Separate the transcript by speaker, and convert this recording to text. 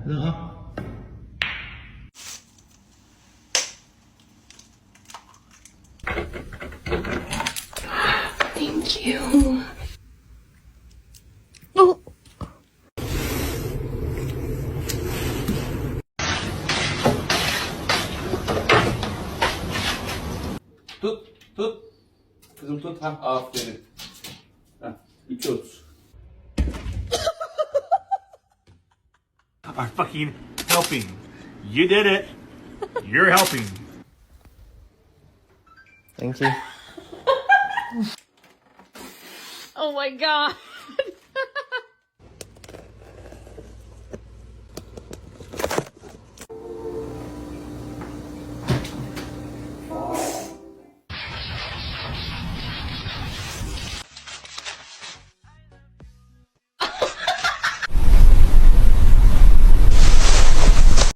Speaker 1: Al.
Speaker 2: Thank you. Oh.
Speaker 1: Tut, tut. Kızım tut. Ha, aferin. Ha, 3.30.
Speaker 3: Are fucking helping. You did it. You're helping.
Speaker 4: Thank you.
Speaker 2: Oh my god.